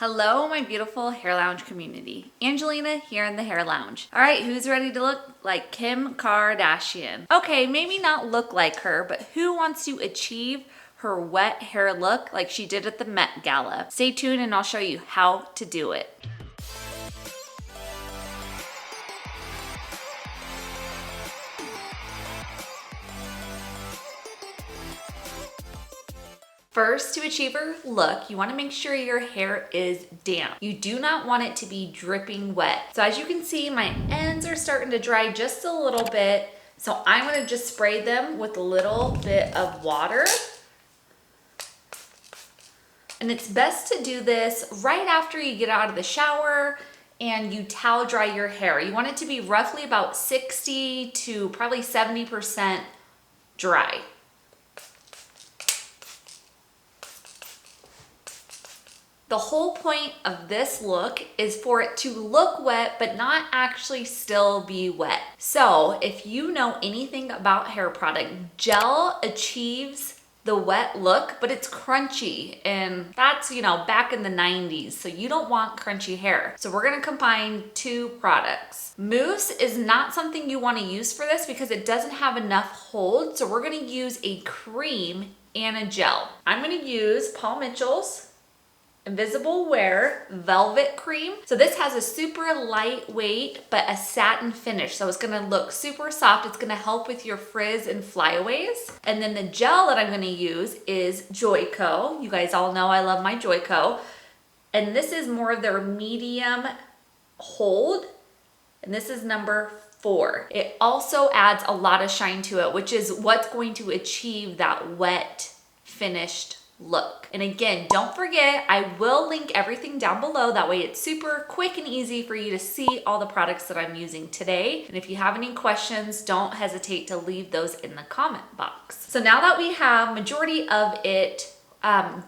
Hello, my beautiful Hair Lounge community. Angelina here in the Hair Lounge. All right, who's ready to look like Kim Kardashian? Okay, maybe not look like her, but who wants to achieve her wet hair look like she did at the Met Gala? Stay tuned and I'll show you how to do it. First, to achieve her look, you want to make sure your hair is damp. You do not want it to be dripping wet. So as you can see, my ends are starting to dry just a little bit. So I'm going to just spray them with a little bit of water. And it's best to do this right after you get out of the shower and you towel dry your hair. You want it to be roughly about 60 to probably 70% dry. The whole point of this look is for it to look wet, but not actually still be wet. So if you know anything about hair product, gel achieves the wet look, but it's crunchy. And that's, back in the 90s. So you don't want crunchy hair. So we're gonna combine two products. Mousse is not something you wanna use for this because it doesn't have enough hold. So we're gonna use a cream and a gel. I'm gonna use Paul Mitchell's Invisible Wear Velvet Cream. So this has a super lightweight but a satin finish. So it's gonna look super soft. It's gonna help with your frizz and flyaways. And then the gel that I'm gonna use is Joico. You guys all know I love my Joico. And this is more of their medium hold. And this is number 4. It also adds a lot of shine to it, which is what's going to achieve that wet, finished look. And again, don't forget, I will link everything down below. That way it's super quick and easy for you to see all the products that I'm using today. And if you have any questions, don't hesitate to leave those in the comment box. So now that we have majority of it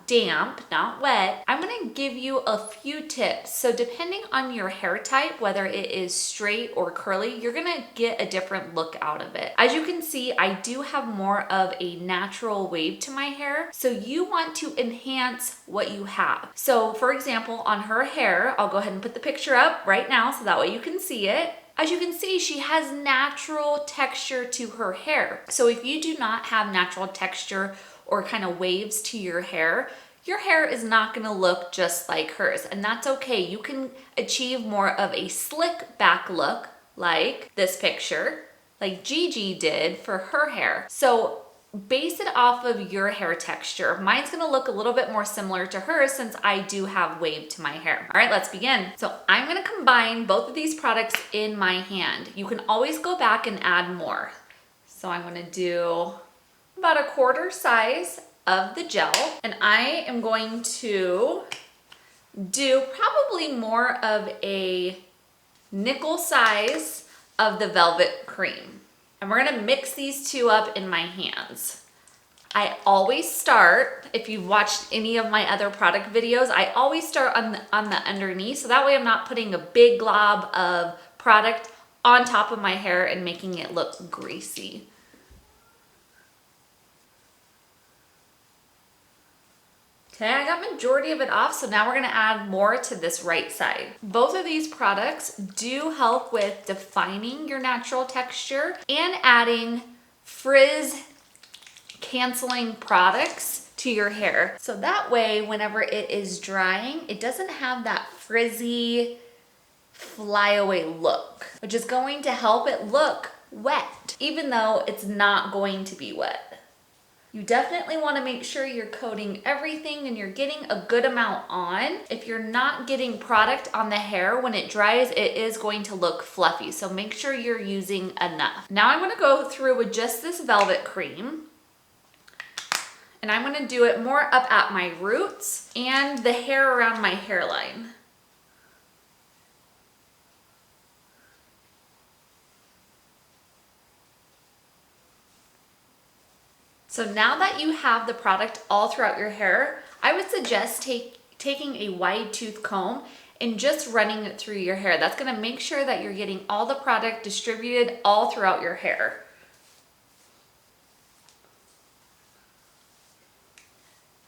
damp, not wet, I'm gonna give you a few tips. So depending on your hair type, whether it is straight or curly, you're gonna get a different look out of it. As you can see, I do have more of a natural wave to my hair. So you want to enhance what you have. So for example, on her hair, I'll go ahead and put the picture up right now so that way you can see it. As you can see, she has natural texture to her hair. So if you do not have natural texture or kind of waves to your hair is not gonna look just like hers, and that's okay. You can achieve more of a slick back look like this picture, like Gigi did for her hair. So base it off of your hair texture. Mine's gonna look a little bit more similar to hers since I do have wave to my hair. All right, let's begin. So I'm gonna combine both of these products in my hand. You can always go back and add more. So I'm gonna do about a quarter size of the gel, and I am going to do probably more of a nickel size of the velvet cream. And we're gonna mix these two up in my hands. I always start, if you've watched any of my other product videos, I always start on the underneath, so that way I'm not putting a big glob of product on top of my hair and making it look greasy. Okay, I got majority of it off, so now we're gonna add more to this right side. Both of these products do help with defining your natural texture and adding frizz canceling products to your hair. So that way, whenever it is drying, it doesn't have that frizzy flyaway look, which is going to help it look wet, even though it's not going to be wet. You definitely want to make sure you're coating everything and you're getting a good amount on. If you're not getting product on the hair, when it dries, it is going to look fluffy. So make sure you're using enough. Now I'm going to go through with just this velvet cream. And I'm going to do it more up at my roots and the hair around my hairline. So now that you have the product all throughout your hair, I would suggest taking a wide tooth comb and just running it through your hair. That's gonna make sure that you're getting all the product distributed all throughout your hair.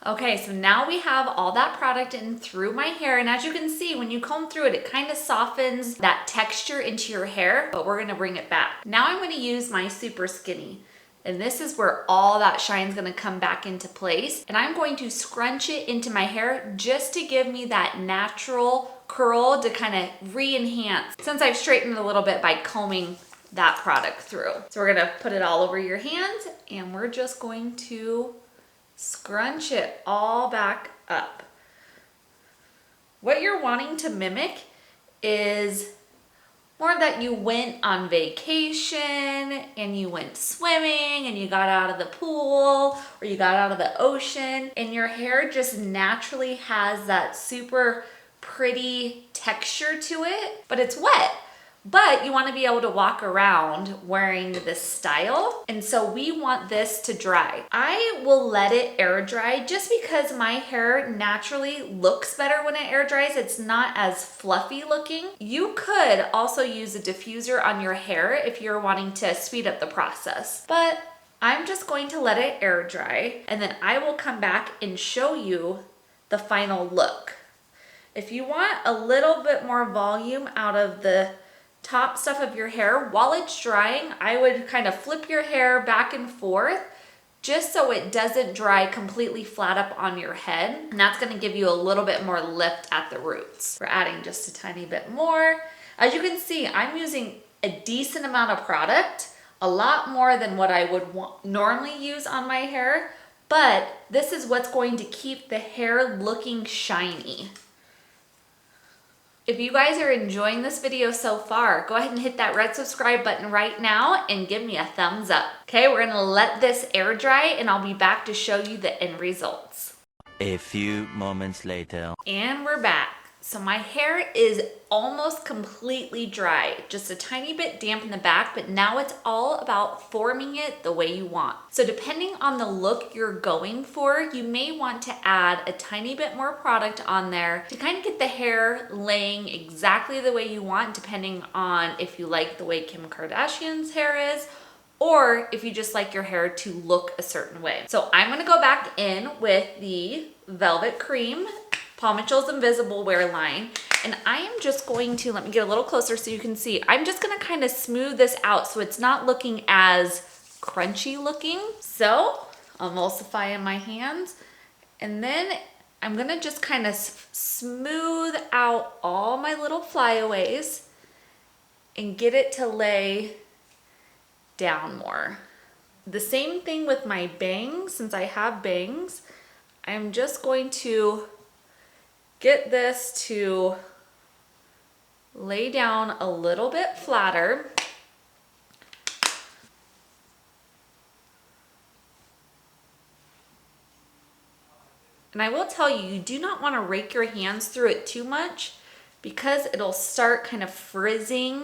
Okay, so now we have all that product in through my hair, and as you can see, when you comb through it, it kind of softens that texture into your hair, but we're gonna bring it back. Now I'm gonna use my Super Skinny, and this is where all that shine is gonna come back into place, and I'm going to scrunch it into my hair just to give me that natural curl to kind of re-enhance, since I've straightened it a little bit by combing that product through. So we're gonna put it all over your hands, and we're just going to scrunch it all back up. What you're wanting to mimic is more that you went on vacation and you went swimming and you got out of the pool or you got out of the ocean, and your hair just naturally has that super pretty texture to it, but it's wet. But you want to be able to walk around wearing this style. And so we want this to dry. I will let it air dry just because my hair naturally looks better when it air dries. It's not as fluffy looking. You could also use a diffuser on your hair if you're wanting to speed up the process. But I'm just going to let it air dry, and then I will come back and show you the final look. If you want a little bit more volume out of the top stuff of your hair while it's drying, I would kind of flip your hair back and forth just so it doesn't dry completely flat up on your head. And that's gonna give you a little bit more lift at the roots. We're adding just a tiny bit more. As you can see, I'm using a decent amount of product, a lot more than what I would normally use on my hair, but this is what's going to keep the hair looking shiny. If you guys are enjoying this video so far, go ahead and hit that red subscribe button right now and give me a thumbs up. Okay, we're gonna let this air dry and I'll be back to show you the end results. A few moments later. And we're back. So my hair is almost completely dry, just a tiny bit damp in the back, but now it's all about forming it the way you want. So depending on the look you're going for, you may want to add a tiny bit more product on there to kind of get the hair laying exactly the way you want, depending on if you like the way Kim Kardashian's hair is, or if you just like your hair to look a certain way. So I'm gonna go back in with the Velvet Cream, Paul Mitchell's Invisible Wear line, and I am just going to, let me get a little closer so you can see, I'm just gonna kind of smooth this out so it's not looking as crunchy looking. So I'll emulsify in my hands, and then I'm gonna just kind of smooth out all my little flyaways and get it to lay down more. The same thing with my bangs. Since I have bangs, I'm just going to get this to lay down a little bit flatter. And I will tell you, you do not want to rake your hands through it too much because it'll start kind of frizzing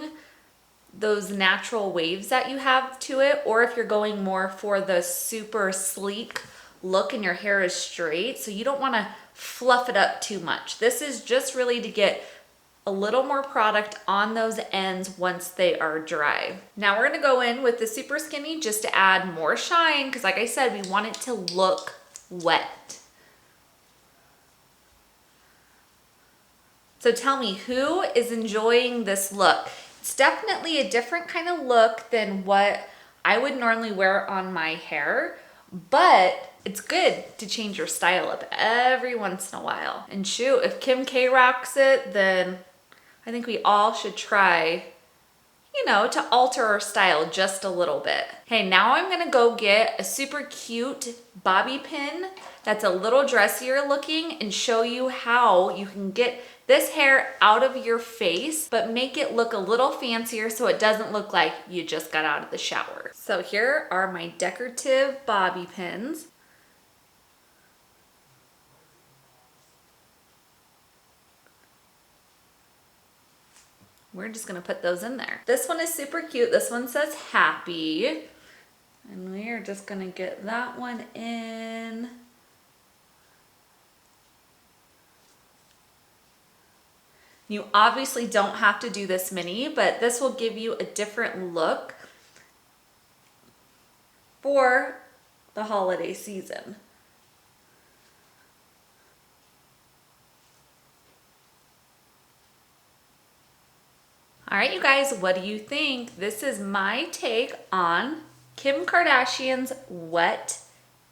those natural waves that you have to it, or if you're going more for the super sleek look and your hair is straight, so you don't want to fluff it up too much. This is just really to get a little more product on those ends once they are dry. Now we're gonna go in with the Super Skinny just to add more shine, because like I said, we want it to look wet. So tell me, who is enjoying this look? It's definitely a different kind of look than what I would normally wear on my hair, but it's good to change your style up every once in a while. And shoot, if Kim K rocks it, then I think we all should try, you know, to alter our style just a little bit. Okay, now I'm gonna go get a super cute bobby pin that's a little dressier looking and show you how you can get this hair out of your face, but make it look a little fancier so it doesn't look like you just got out of the shower. So here are my decorative bobby pins. We're just gonna put those in there. This one is super cute. This one says happy. And we are just gonna get that one in. You obviously don't have to do this many, but this will give you a different look for the holiday season. All right, you guys, what do you think? This is my take on Kim Kardashian's wet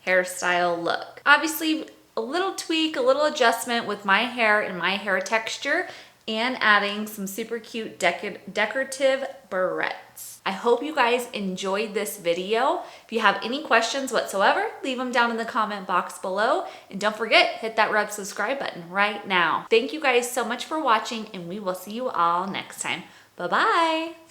hairstyle look. Obviously, a little tweak, a little adjustment with my hair and my hair texture, and adding some super cute decorative barrettes. I hope you guys enjoyed this video. If you have any questions whatsoever, leave them down in the comment box below. And don't forget, hit that red subscribe button right now. Thank you guys so much for watching, and we will see you all next time. Bye-bye.